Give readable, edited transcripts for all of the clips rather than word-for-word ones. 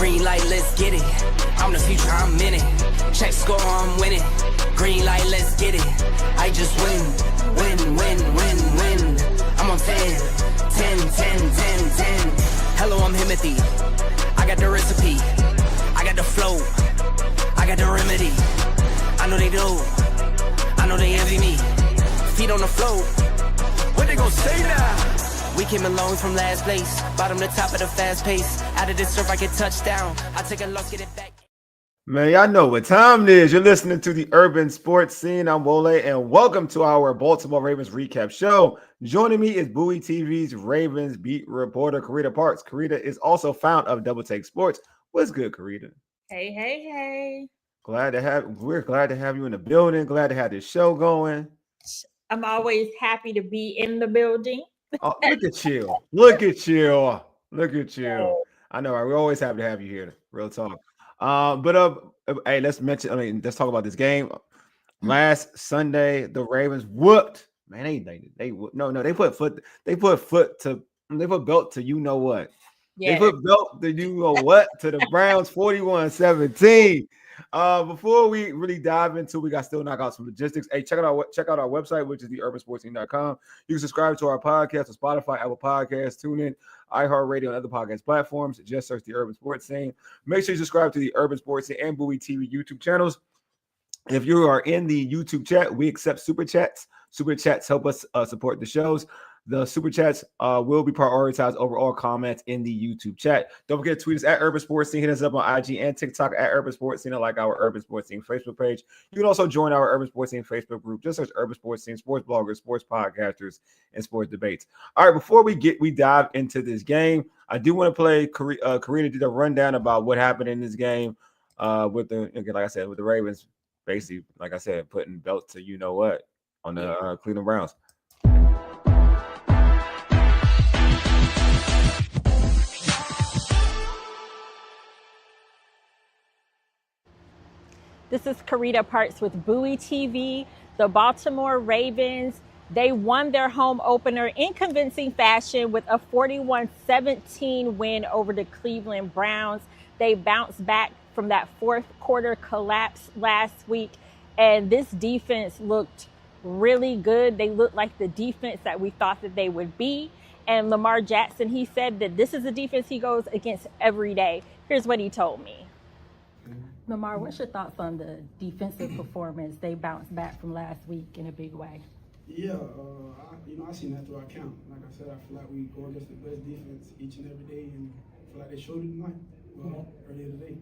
Green light, let's get it. I'm the future, I'm in it. Check score, I'm winning. Green light, let's get it. I just win. I'm on 10. Hello, I'm Himothy. I got the recipe. I got the flow. I got the remedy. I know they do. I know they envy me. Feet on the floor. What they gon' say now? We came along from last place. Bottom to top of the fast pace. Out of this surf, I get touchdown. I take a loss, get it back. Man, y'all know what time it is. You're listening to the Urban Sports Scene. I'm Wole, and welcome to our Baltimore Ravens recap show. Joining me is Bowie TV's Ravens beat reporter Carita Parks. Carita is also founder of Double Take Sports. What's good, Carita? Hey. We're glad to have you in the building. Glad to have this show going. I'm always happy to be in the building. Oh, look at you. Look at you. I know, right? We're always happy to have you here. Real talk. Hey, let's talk about this game. Last Sunday, the Ravens whooped. Man, they put belt to you know what. Yeah. They put belt to you know what to the Browns 41-17. Before we really dive into, we got still knock out some logistics. Hey, check out our website, which is theurbansportscene.com. You can subscribe to our podcast on Spotify, Apple Podcasts, TuneIn, iHeartRadio, and other podcast platforms. Just search the Urban Sports Scene. Make sure you subscribe to the Urban Sports Scene and Bowie TV YouTube channels. If you are in the YouTube chat, we accept super chats. Super chats help us support the shows. The super chats will be prioritized over all comments in the YouTube chat. Don't forget to tweet us at Urban Sports Scene. Hit us up on IG and TikTok at Urban Sports Scene, like our Urban Sports Scene Facebook page. You can also join our Urban Sports Scene Facebook group. Just search Urban Sports Scene, sports bloggers, sports podcasters, and sports debates. All right, before we dive into this game, I do want to play Carita did a rundown about what happened in this game with the Ravens, basically, like I said, putting belts to you know what on the Cleveland Browns. This is Carita Parks with Bowie TV. The Baltimore Ravens, they won their home opener in convincing fashion with a 41-17 win over the Cleveland Browns. They bounced back from that fourth quarter collapse last week, and this defense looked really good. They looked like the defense that we thought that they would be. And Lamar Jackson, he said that this is a defense he goes against every day. Here's what he told me. Lamar, what's your thoughts on the defensive performance? They bounced back from last week in a big way. Yeah, I seen that through our count. Like I said, I feel like we go against the best defense each and every day, and I feel like they showed it tonight, earlier today.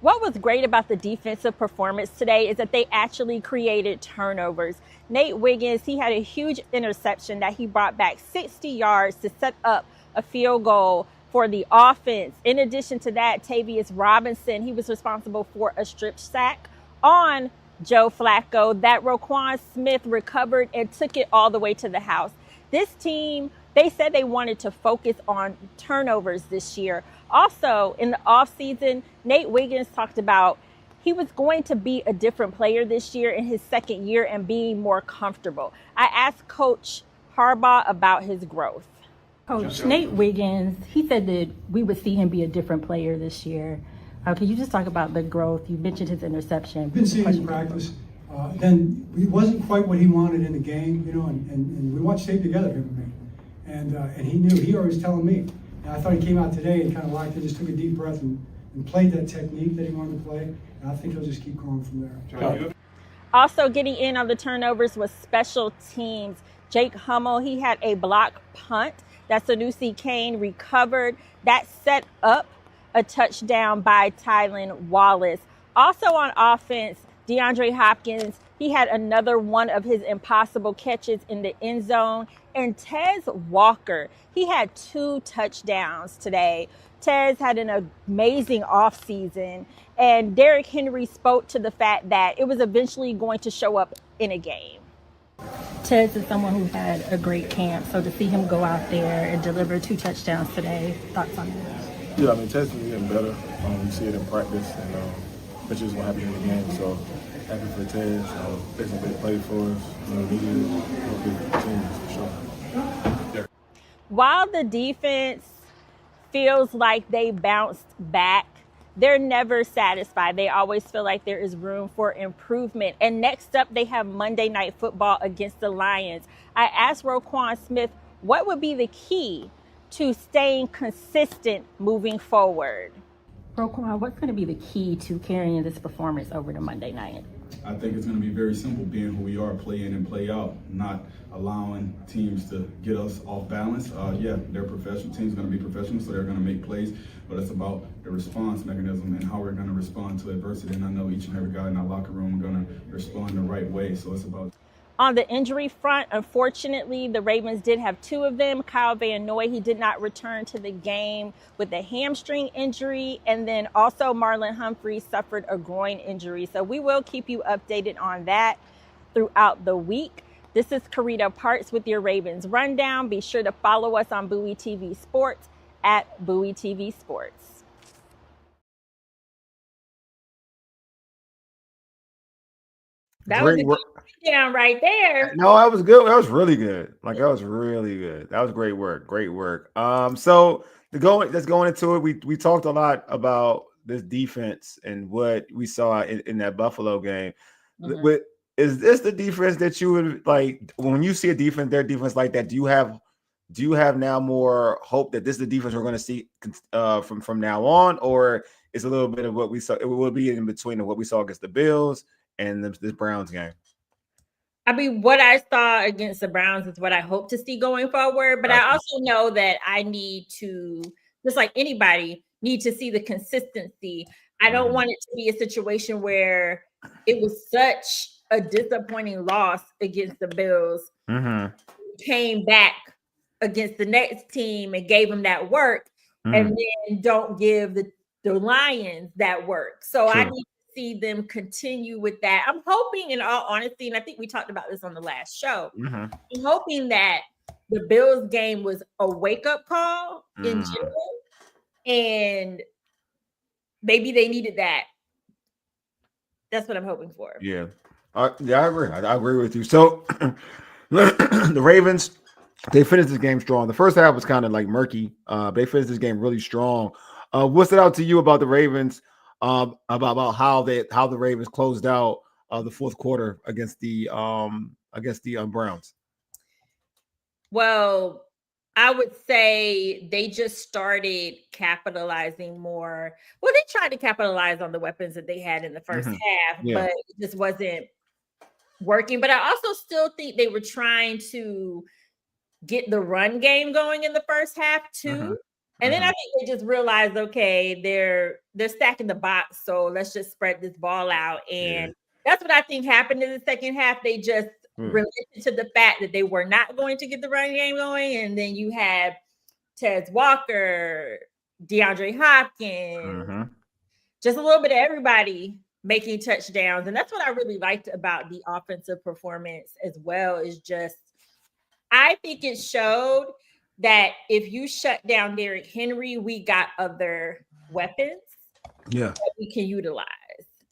What was great about the defensive performance today is that they actually created turnovers. Nate Wiggins, he had a huge interception that he brought back 60 yards to set up a field goal for the offense. In addition to that, Tavius Robinson, he was responsible for a strip sack on Joe Flacco that Roquan Smith recovered and took it all the way to the house. This team, they said they wanted to focus on turnovers this year. Also, in the offseason, Nate Wiggins talked about he was going to be a different player this year in his second year and being more comfortable. I asked Coach Harbaugh about his growth. Coach, Nate Wiggins, he said that we would see him be a different player this year. Can you just talk about the growth? You mentioned his interception. I've been seeing him practice. Then he wasn't quite what he wanted in the game, and we watched tape together, him and me. And he knew, he always telling me. And I thought he came out today and kind of liked it, just took a deep breath and played that technique that he wanted to play. And I think he'll just keep going from there. Also getting in on the turnovers was special teams. Jake Hummel, he had a block punt that Sanusi Kane recovered. That set up a touchdown by Tylan Wallace. Also on offense, DeAndre Hopkins, he had another one of his impossible catches in the end zone. And Devontez Walker, he had 2 touchdowns today. Tez had an amazing offseason, and Derrick Henry spoke to the fact that it was eventually going to show up in a game. Tez is someone who had a great camp, so to see him go out there and deliver 2 touchdowns today, thoughts on that? Yeah, Tez is getting better. You see it in practice, and that's just what happened in the game. So happy for Tez. It's a big play for us. Needed it. Hope it continues for sure. While the defense feels like they bounced back. They're never satisfied. They always feel like there is room for improvement. And next up, they have Monday Night Football against the Lions. I asked Roquan Smith, what would be the key to staying consistent moving forward? Roquan, what's going to be the key to carrying this performance over to Monday night? I think it's going to be very simple, being who we are, play in and play out, not allowing teams to get us off balance. They're professional. Teams going to be professional, so they're going to make plays, but it's about the response mechanism and how we're going to respond to adversity. And I know each and every guy in our locker room are going to respond the right way, so it's about... On the injury front, unfortunately, the Ravens did have two of them. Kyle Van Noy, he did not return to the game with a hamstring injury. And then also Marlon Humphrey suffered a groin injury. So we will keep you updated on that throughout the week. This is Carita Parks with your Ravens Rundown. Be sure to follow us on Bowie TV Sports at Bowie TV Sports. That was down right there. No, that was good. That was really good. That was really good. That was great work. Great work. So let's go into it. We talked a lot about this defense and what we saw in that Buffalo game. Mm-hmm. Is this the defense that you would like when you see their defense like that? Do you have now more hope that this is the defense we're going to see from now on, or is a little bit of what we saw? It will be in between of what we saw against the Bills and this Browns game. I mean, what I saw against the Browns is what I hope to see going forward. But I also know that I need to, just like anybody, need to see the consistency. I don't want it to be a situation where it was such a disappointing loss against the Bills, came back against the next team and gave them that work, and then don't give the Lions that work. So I need to see them continue with that. I'm hoping, in all honesty, and I think we talked about this on the last show, I'm hoping that the Bills game was a wake-up call in general, and maybe they needed that. That's what I'm hoping for. Yeah. I agree. I agree with you. So the Ravens, they finished this game strong. The first half was kind of like murky. They finished this game really strong. What stood out to you about the Ravens? About how the Ravens closed out the fourth quarter against the Browns? Well, I would say they just started capitalizing more. Well, they tried to capitalize on the weapons that they had in the first half, but it just wasn't working. But I also still think they were trying to get the run game going in the first half too. And then I think they just realized, okay, they're stacking the box, so let's just spread this ball out. And that's what I think happened in the second half. They just related to the fact that they were not going to get the run game going. And then you have Devontez Walker, DeAndre Hopkins, just a little bit of everybody making touchdowns. And that's what I really liked about the offensive performance as well, is just, I think it showed that if you shut down Derrick Henry, we got other weapons that we can utilize.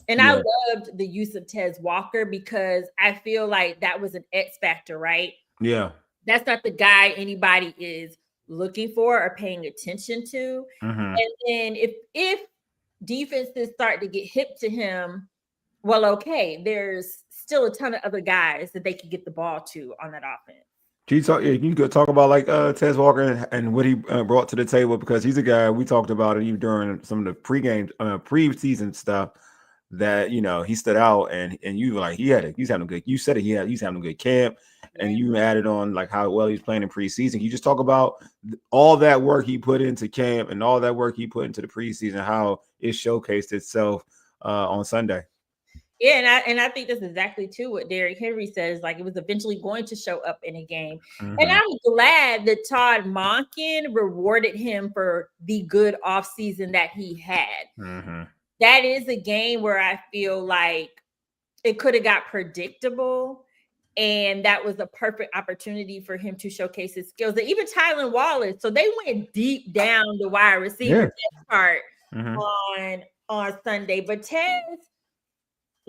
And I loved the use of Devontez Walker because I feel like that was an X factor, right? Yeah. That's not the guy anybody is looking for or paying attention to. And then if defenses start to get hip to him, well, okay, there's still a ton of other guys that they can get the ball to on that offense. You could talk about like Devontez Walker and what he brought to the table, because he's a guy we talked about it even during some of the preseason stuff that, you know, he stood out and you were like, he's having a good, you said it, he's having a good camp, and you added on like how well he's playing in preseason. Can you just talk about all that work he put into camp and all that work he put into the preseason, how it showcased itself on Sunday? Yeah, and I think that's exactly too what Derrick Henry says. Like, it was eventually going to show up in a game. And I'm glad that Todd Monken rewarded him for the good offseason that he had. That is a game where I feel like it could have got predictable, and that was a perfect opportunity for him to showcase his skills. And even Tylan Wallace, so they went deep down the wide receiver part on Sunday. But Tez,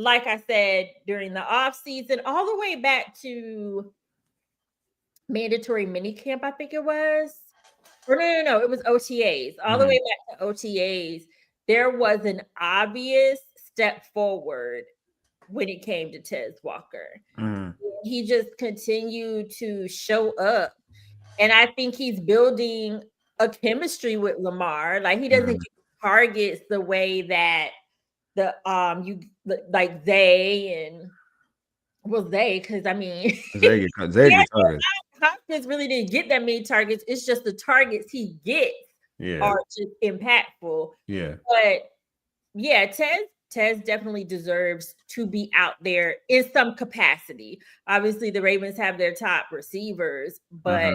like I said, during the offseason, all the way back to mandatory minicamp, I think it was, Or no. It was OTAs. All the way back to OTAs, there was an obvious step forward when it came to Tez Walker. He just continued to show up. And I think he's building a chemistry with Lamar. Like, he doesn't get targets the way that the because I mean Zay get targets. Hopkins really didn't get that many targets. It's just the targets he gets are just impactful. Yeah. But yeah, Tez definitely deserves to be out there in some capacity. Obviously, the Ravens have their top receivers, but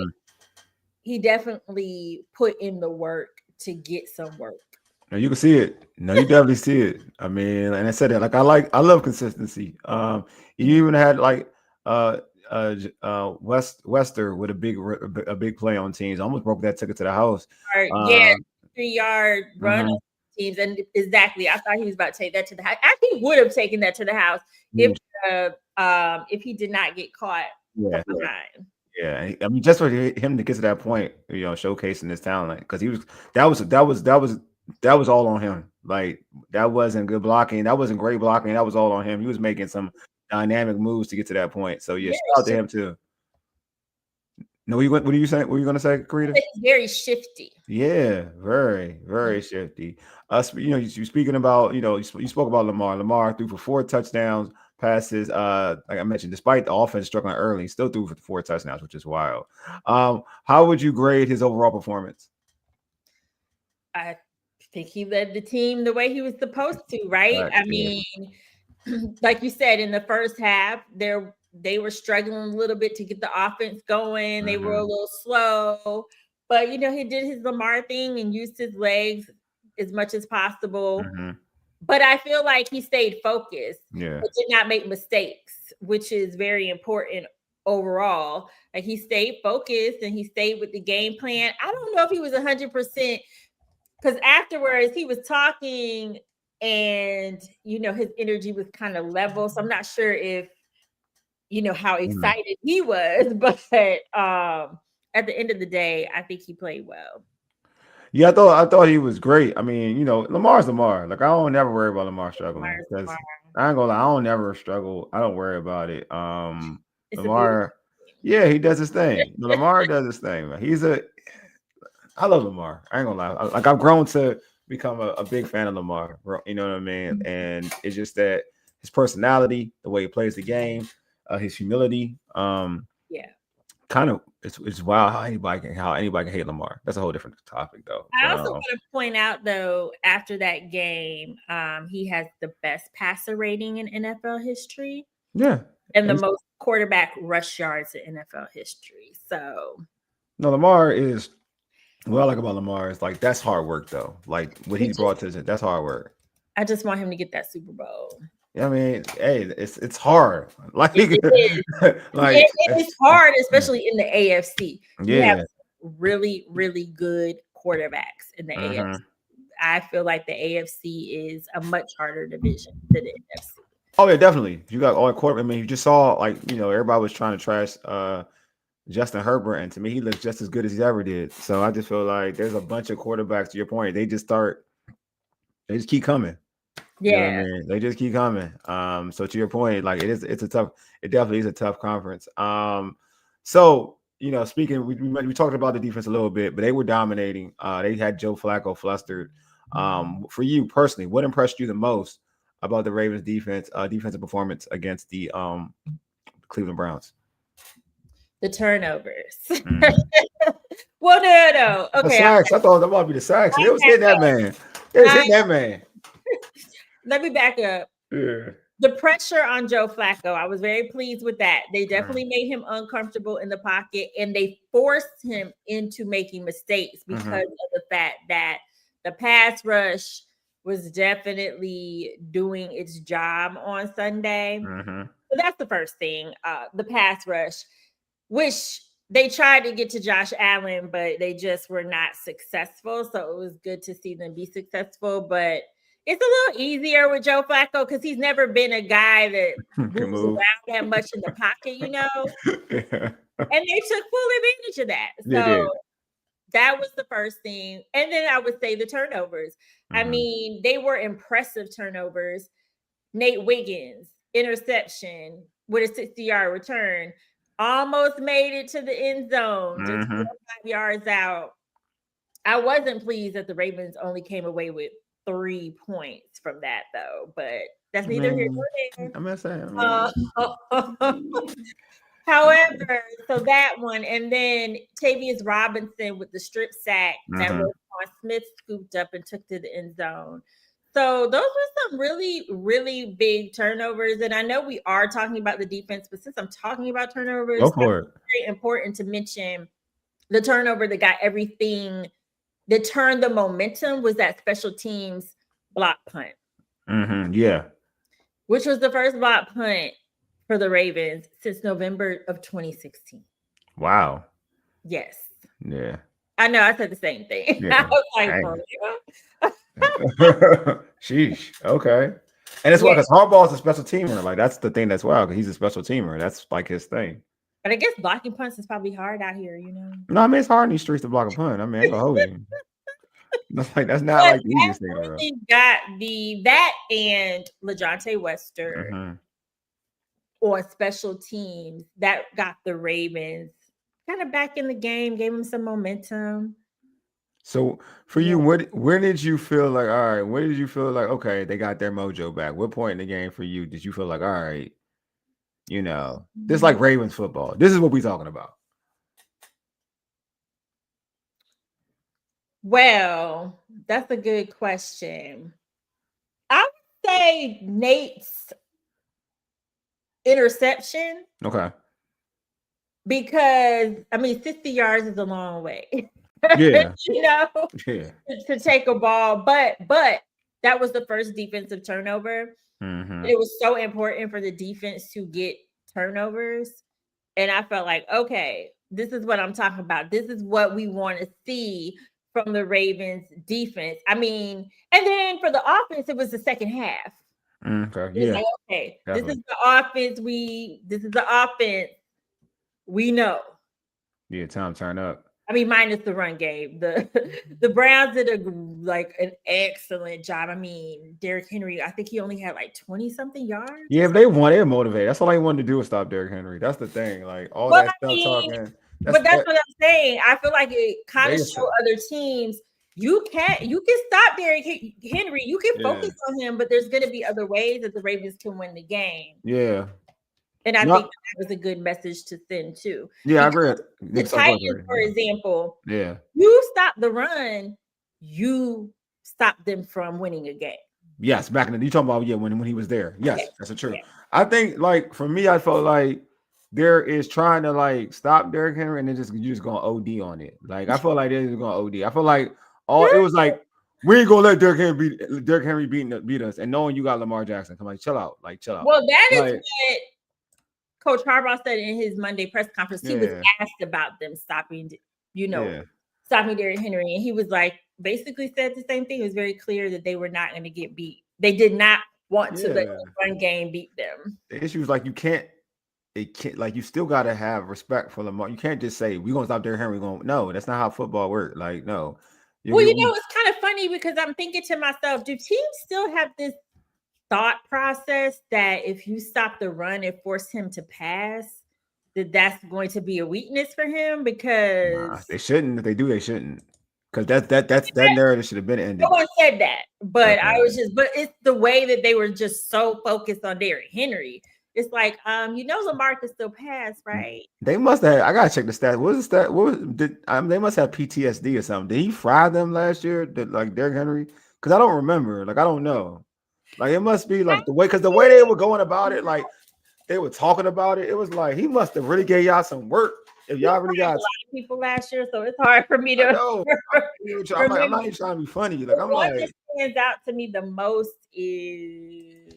he definitely put in the work to get some work. No, you can see it. No, you definitely see it. I mean, and I said that, like, I love consistency. You even had like Wester with a big play on teams. I almost broke that, took it to the house. 3-yard run on teams, and exactly, I thought he was about to take that to the house. Actually, would have taken that to the house if he did not get caught behind. Yeah, I mean, just for him to get to that point, showcasing his talent, because that was all on him. Like, that wasn't good blocking, that wasn't great blocking, that was all on him. He was making some dynamic moves to get to that point. So shout out to him too. No, what are you saying? What were you going to say, Carita? He's very shifty. Yeah, very, very shifty. You speaking about, you spoke about Lamar. Lamar threw for 4 touchdowns passes. Like I mentioned, despite the offense struggling early, he still threw for 4 touchdowns, which is wild. How would you grade his overall performance? I think he led the team the way he was supposed to, right? I mean, like you said, in the first half, they were struggling a little bit to get the offense going. They were a little slow, but he did his Lamar thing and used his legs as much as possible. But I feel like he stayed focused, but did not make mistakes, which is very important overall. Like, he stayed focused and he stayed with the game plan. I don't know if he was 100%, because afterwards he was talking and, his energy was kind of level. So I'm not sure if, how excited he was, but at the end of the day, I think he played well. Yeah, I thought he was great. I mean, Lamar's Lamar. Like, I don't never worry about Lamar struggling. Because I ain't gonna lie, I don't never struggle. I don't worry about it. Lamar, he does his thing. Lamar does his thing. I love Lamar. I ain't gonna lie. Like, I've grown to become a big fan of Lamar. You know what I mean? And it's just that his personality, the way he plays the game, his humility, kind of, it's wild how anybody can hate Lamar. That's a whole different topic, though. I also want to point out, though, after that game, he has the best passer rating in NFL history. Yeah, and the most quarterback rush yards in NFL history. So, no, Lamar is. What I like about Lamar is, like, that's hard work, though. Like, what he's brought to that's hard work. I just want him to get that Super Bowl. I mean, hey, it's hard. Like, it is hard, especially in the AFC. You have really, really good quarterbacks in the AFC. I feel like the AFC is a much harder division than the NFC. Oh yeah, definitely. You got all the quarterbacks. I mean, you just saw, like, everybody was trying to trash Justin Herbert, and to me, he looks just as good as he ever did. So I just feel like there's a bunch of quarterbacks. To your point, they just keep coming. Yeah, they just keep coming. So to your point, like, it definitely is a tough conference. So speaking, we talked about the defense a little bit, but they were dominating. They had Joe Flacco flustered. For you personally, what impressed you the most about the Ravens defensive performance against the Cleveland Browns? The turnovers. Well, no. Okay. The sacks. I thought that might be the sacks. They was hitting that man. Let me back up. Yeah. The pressure on Joe Flacco, I was very pleased with that. They definitely made him uncomfortable in the pocket, and they forced him into making mistakes because of the fact that the pass rush was definitely doing its job on Sunday. So that's the first thing, the pass rush, which they tried to get to Josh Allen, but they just were not successful. So it was good to see them be successful, but it's a little easier with Joe Flacco because he's never been a guy that moves around that much in the pocket, And they took full advantage of that. That was the first thing. And then I would say the turnovers. I mean, they were impressive turnovers. Nate Wiggins, interception with a 60-yard return. Almost made it to the end zone, just 4 or 5 yards out. I wasn't pleased that the Ravens only came away with 3 points from that, though. But that's neither here nor there. I'm not saying. However, so that one, and then Tavius Robinson with the strip sack that Roquan Smith scooped up and took to the end zone. So those were some really, really big turnovers. And I know we are talking about the defense, but since I'm talking about turnovers, go for it. It's very important to mention the turnover that got everything, that turned the momentum, was that special teams block punt. Yeah. Which was the first block punt for the Ravens since November of 2016. Wow. Yes. Yeah. I know. I said the same thing. Yeah. I was like, for real? Sheesh. Okay. And it's why, because Harbaugh is a special teamer. Like, that's the thing that's wild, because he's a special teamer. That's like his thing. But I guess blocking punts is probably hard out here, you know? No, I mean, it's hard in these streets to block a punt. I mean, that's a whole thing. That's not like the easiest thing. Really got that and LaJohntay Wester on special teams that got the Ravens kind of back in the game, gave them some momentum. So for you, where did you feel like, all right, where did you feel like, okay, they got their mojo back? What point in the game for you did you feel like, all right, you know, this is like Ravens football. This is what we're talking about. Well, that's a good question. I would say Nate's interception. Okay. Because, I mean, 60 yards is a long way. Yeah. You know, yeah. to take a ball. But that was the first defensive turnover. It was so important for the defense to get turnovers. And I felt like, okay, this is what I'm talking about. This is what we want to see from the Ravens defense. I mean, and then for the offense, it was the second half. Okay. Yeah. Like, okay, definitely. This is the offense we know. Yeah, time turn up. I mean, minus the run game. The Browns did an excellent job. I mean, Derrick Henry, I think he only had like 20-something yards. Yeah, if they won, they're motivated. That's all they wanted to do was stop Derrick Henry. That's the thing. Like all that stuff talking. That's what I'm saying. I feel like it kind of showed other teams you can stop Derrick Henry. You can focus on him, but there's going to be other ways that the Ravens can win the game. Yeah. And I think that was a good message to send too. Yeah, because I agree. The Titans, for example, you stop the run, you stop them from winning a game. Yes, back in the you talking about when he was there. Yes, that's the truth. I think like for me, I felt like there is trying to like stop Derrick Henry and then you just going OD on it. Like I feel like they're just going OD. I feel like it was like we ain't gonna let Derrick Henry beat us, and knowing you got Lamar Jackson, come on, chill out. Well, that is what Coach Harbaugh said in his Monday press conference. He was asked about them stopping, stopping Derrick Henry, and he was like, basically said the same thing. It was very clear that they were not going to get beat. They did not want to let the run game beat them. The issue is like you still got to have respect for Lamar. You can't just say we're gonna stop Derrick Henry. No, that's not how football works. Like no. It's kind of funny because I'm thinking to myself, do teams still have this thought process that if you stop the run and force him to pass, that's going to be a weakness for him? Because they shouldn't. If they do, they shouldn't. Because that narrative should have been ended. No one said that, but but it's the way that they were just so focused on Derrick Henry. It's like, Lamar can still pass, right? They must have. I gotta check the stats. What was the stat? They must have PTSD or something. Did he fry them last year? Like Derrick Henry? Because I don't remember. Like I don't know. Like it must be like the way they were going about it, like they were talking about it. It was like he must have really gave y'all some work. If y'all really got a lot of people last year, so it's hard for me to. I'm not even trying to be funny. Like I'm like, what stands out to me the most is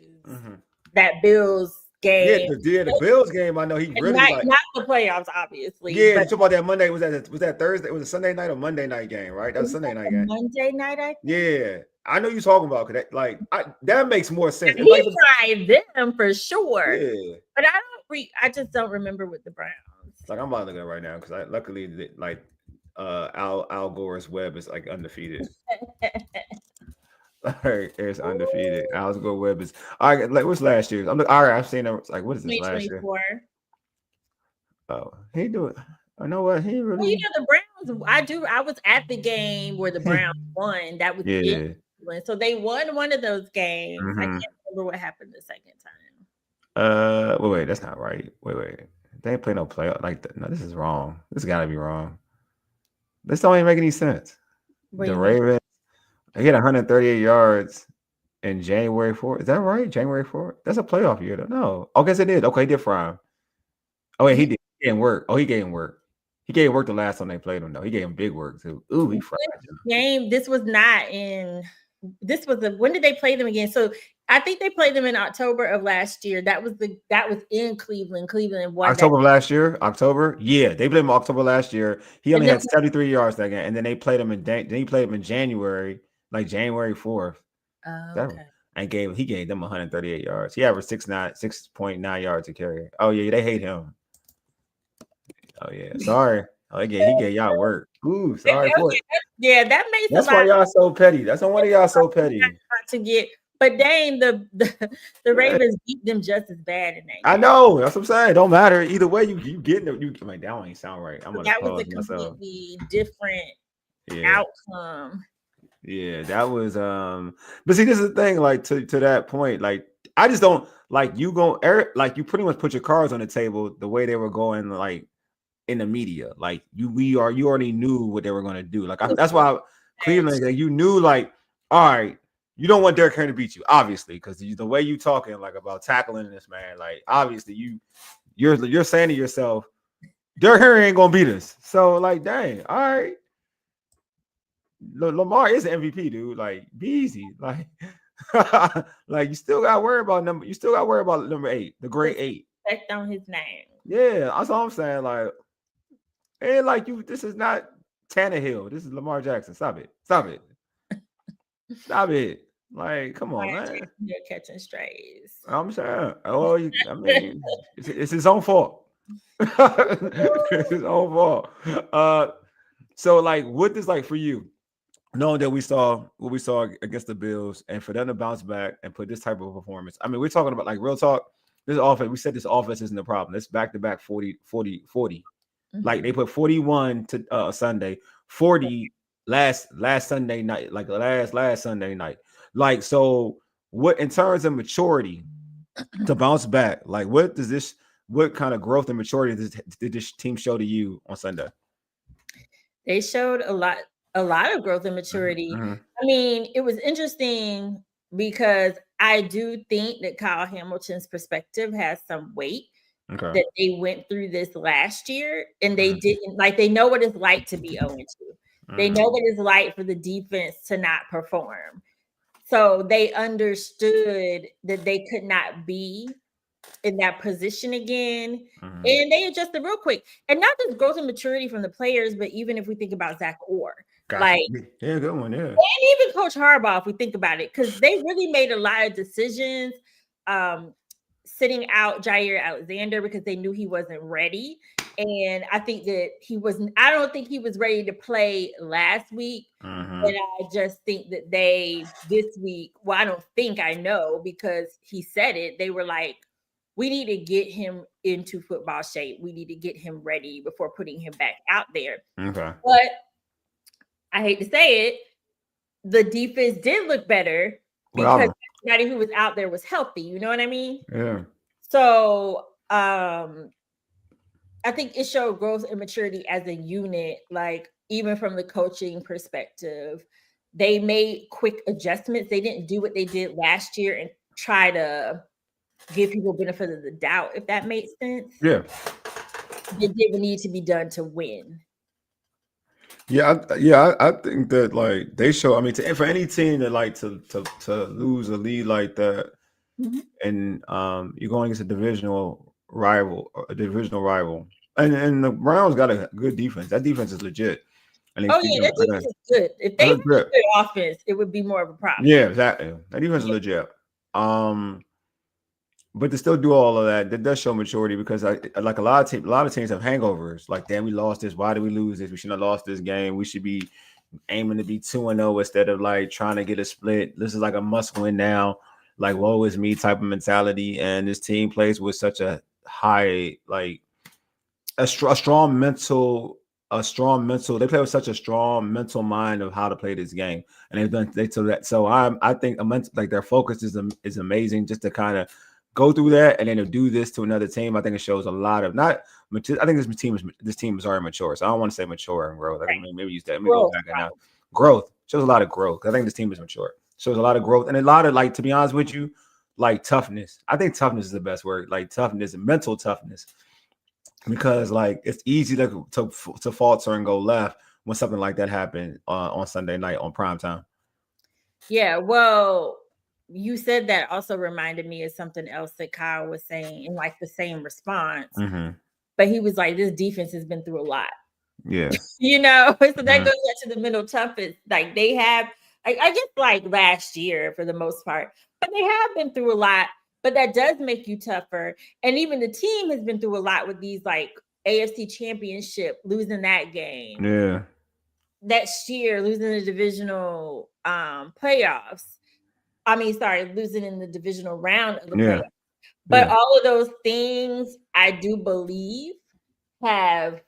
that Bills game. Yeah, the Bills game. I know he really not the playoffs, obviously. Yeah, talk about that Monday. Was that Thursday? It was a Sunday night or Monday night game, right? That was Sunday night game. Monday night, I think. Yeah, I know you're talking about because that makes more sense. He tried them for sure. Yeah, but I just don't remember with the Browns. Like I'm about to look at it right now because luckily Al Gore's web is like undefeated. All right, it's undefeated. Al Gore web is all right. Like what's last year's? All right, I've seen them. Like what is this last year? 2024. Oh, he do it. I know what he really. Well, the Browns. I was at the game where the Browns won. That was in Cleveland. So they won one of those games. I can't remember what happened the second time. Wait, that's not right. Wait. They ain't play no playoff like that. No, this is wrong. This gotta be wrong. This don't even make any sense. The Ravens, they hit 138 yards in January 4th. Is that right? January 4th? That's a playoff year, though. No. I guess it did. Okay, he did for him. Oh, wait, he did. He gave him work. Oh, he gave him work. He gave him work the last time they played him, though. He gave him big work, too. Ooh, he fried him. Game. This was not in. This was when did they play them again? So I think they played them in October of last year. That was in Cleveland. Cleveland won. October of last year. October. Yeah, they played him October last year. He only had 73 yards that game, and then they played him in. Then he played him in January, like January 4th. Okay. And he gave them 138 yards. He averaged 6.9 yards a carry. Oh yeah, they hate him. Oh yeah, sorry. Oh, he gave y'all work. Ooh, sorry for it. Yeah, that makes. That's why y'all so petty. That's no wonder y'all so petty. To get, but dang, the Ravens beat them just as bad in that game. I know. That's what I'm saying. It don't matter either way. You getting it. You like that one ain't sound right. I'm gonna that was a completely different outcome. Yeah, that was but see, this is the thing, like to that point, like I just don't like you like you pretty much put your cards on the table the way they were going, like in the media. Like you already knew what they were going to do. Like that's why Cleveland, like, you knew, like, all right, you don't want Derrick Henry to beat you, obviously, because the way you talking like about tackling this man, like obviously you're saying to yourself, Derrick Henry ain't gonna beat us. So like, dang, all right. Lamar is an MVP, dude. Like, be easy. Like, like you still got to worry about number 8, the great 8. Respect on his name. Yeah, that's all I'm saying. Like, and like this is not Tannehill. This is Lamar Jackson. Stop it. Stop it. Like, come on, man. You're catching strays. I'm saying. Oh, I mean, it's his own fault. It's his own fault. So like, what is like for you? Knowing that we saw what we saw against the Bills, and for them to bounce back and put this type of performance. I mean, we're talking about, like, real talk. This offense, we said this offense isn't the problem. It's back-to-back 40. Like, they put 41 to Sunday, 40 last Sunday night, like last Sunday night. Like, so what, in terms of maturity to bounce back, like, what kind of growth and maturity did this team show to you on Sunday? They showed a lot of growth and maturity. Mm-hmm. I mean, it was interesting because I do think that Kyle Hamilton's perspective has some weight. Okay. That they went through this last year, and they didn't, like, they know what it's like to be 0-2. They know what it's like for the defense to not perform. So they understood that they could not be in that position again. And they adjusted real quick. And not just growth and maturity from the players, but even if we think about Zach Orr. Gotcha. Like, yeah, good one, yeah. And even Coach Harbaugh, if we think about it, because they really made a lot of decisions sitting out Jair Alexander because they knew he wasn't ready. And I think that I don't think he was ready to play last week. And I just think that this week, well, I know because he said it, they were like, we need to get him into football shape. We need to get him ready before putting him back out there. Okay. But I hate to say it, the defense did look better because everybody who was out there was healthy. You know what I mean? Yeah. So I think it showed growth and maturity as a unit, like even from the coaching perspective. They made quick adjustments. They didn't do what they did last year and try to give people benefit of the doubt, if that makes sense. Yeah. It didn't need to be done to win. Yeah, I think that, like, they show. I mean, for any team that like to lose a lead like that, and you're going against a divisional rival, and the Browns got a good defense. That defense is legit. And that defense is good. If they had a good offense, it would be more of a problem. Yeah, exactly. That defense is legit. But to still do all of that does show maturity because like a lot of teams have hangovers. Like, damn, we lost this. Why did we lose this? We shouldn't have lost this game. We should be aiming to be 2-0 instead of like trying to get a split. This is like a must win now. Like, woe is me type of mentality. And this team plays with such a high, like a strong mental. They play with such a strong mental mind of how to play this game, and so I think like their focus is amazing just to kind of go through that and then to do this to another team. I think it shows a lot of I think this team is already mature, so I don't want to say mature and growth. I think maybe use that. Let me go back and now growth shows a lot of growth. I think this team is mature, shows a lot of growth and a lot of, like, to be honest with you, like toughness. I think toughness is the best word, like toughness and mental toughness. Because like it's easy to falter and go left when something like that happened on Sunday night on primetime. Yeah, well, you said that also reminded me of something else that Kyle was saying in like the same response. Mm-hmm. But he was like, this defense has been through a lot. Yeah. So that goes back to the mental toughest. Like they have, I guess like last year for the most part, but they have been through a lot. But that does make you tougher. And even the team has been through a lot with these like AFC Championship, losing that game. Yeah. Next year, losing the divisional playoffs. Losing in the divisional round of the playoffs. But all of those things, I do believe, have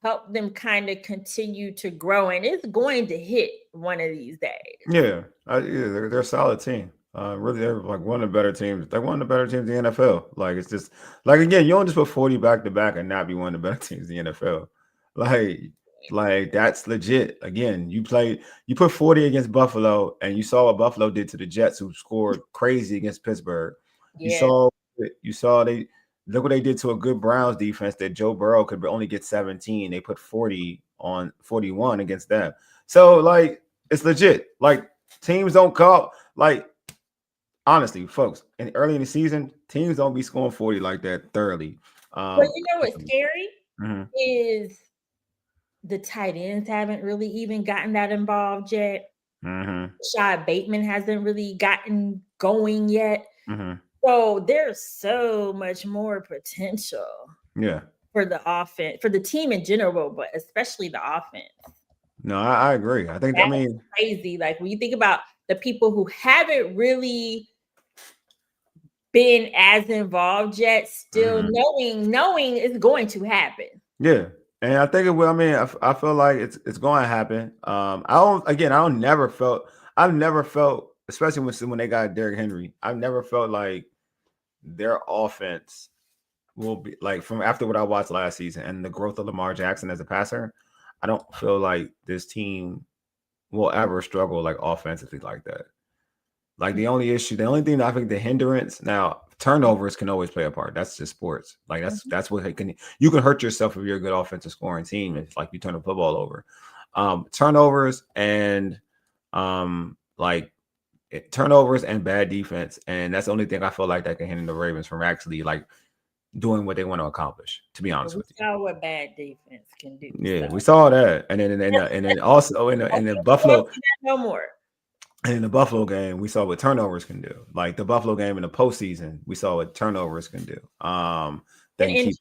helped them kind of continue to grow. And it's going to hit one of these days. Yeah. They're a solid team. Really, they're like one of the better teams. They're one of the better teams in the NFL. Like, it's just like, again, you don't just put 40 back to back and not be one of the better teams in the NFL. Like that's legit. Again, you put 40 against Buffalo, and you saw what Buffalo did to the Jets, who scored crazy against Pittsburgh. Yeah. You saw they look what they did to a good Browns defense that Joe Burrow could only get 17. They put 40 on 41 against them. So like it's legit. Like teams don't call like. Honestly, folks, early in the season, teams don't be scoring 40 like that thoroughly. But you know what's scary is the tight ends haven't really even gotten that involved yet. Rashad Bateman hasn't really gotten going yet. So there's so much more potential. Yeah. For the offense, for the team in general, but especially the offense. No, I agree. I think that's crazy. Like when you think about the people who haven't really been as involved yet, still knowing it's going to happen. Yeah. And I think it will. I mean, I feel like it's going to happen. I've never felt, especially when they got Derrick Henry, I've never felt like their offense will be like, from after what I watched last season and the growth of Lamar Jackson as a passer, I don't feel like this team will ever struggle like offensively like that. Like the only thing that I think the hindrance, now turnovers can always play a part. That's just sports. Like that's what you can hurt yourself if you're a good offensive scoring team. It's like you turn the football over. Turnovers and turnovers and bad defense. And that's the only thing I feel like that can hinder the Ravens from actually like doing what they want to accomplish, to be honest with you. We saw what bad defense can do. Yeah, we saw that. And then also in the Buffalo. No more. And in the Buffalo game, we saw what turnovers can do. Like the Buffalo game in the postseason, we saw what turnovers can do. Injuries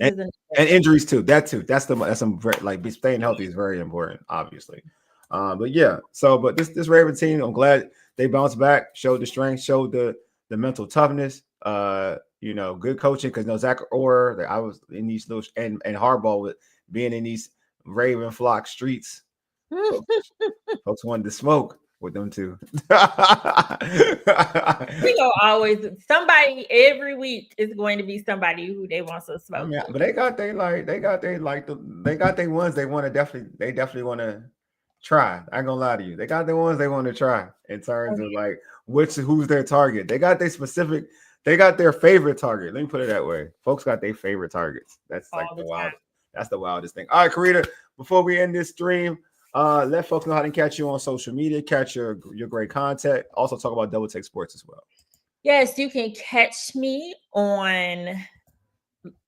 and injuries too. That's some like staying healthy is very important, obviously. But yeah. But this Ravens team, I'm glad they bounced back, showed the strength, showed the mental toughness. Good coaching because Zach Orr, I was in these little and Harbaugh with being in these Raven flock streets. Folks wanted to smoke with them too. Always somebody every week is going to be somebody who they want to smoke. But they got their ones they want to definitely want to try. I ain't gonna lie to you. They got the ones they want to try in terms of like who's their target. They got their favorite target. Let me put it that way. Folks got their favorite targets. That's like that's the wildest thing. All right, Carita, before we end this stream, let folks know how to catch you on social media, catch your great content. Also talk about Double Take Sports as well. Yes, you can catch me on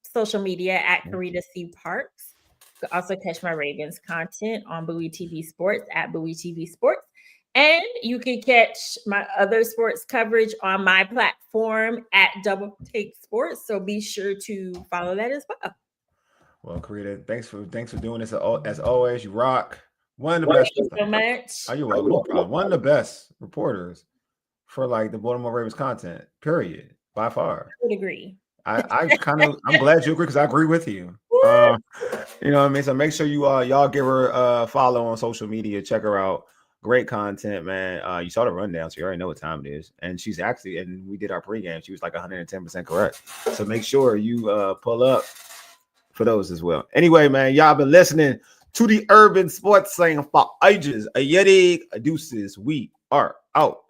social media at Carita Parks. You can also catch my Ravens content on Bowie TV Sports at Bowie TV Sports. And you can catch my other sports coverage on my platform at Double Take Sports. So be sure to follow that as well. Well, Carita, thanks for doing this as always. You rock. One of the best. Thank you so much. Oh, you're welcome. No problem. One of the best reporters for like the Baltimore Ravens content. Period. By far. I would agree. I'm glad you agree because I agree with you. You know what I mean? So make sure you y'all give her a follow on social media. Check her out. Great content, man. You saw the rundown, so you already know what time it is. And she's actually, and we did our pregame. She was like 110% correct. So make sure you pull up for those as well. Anyway, man, y'all been listening to the Urban Sports Slang for ages. A Yeti, a deuces. We are out.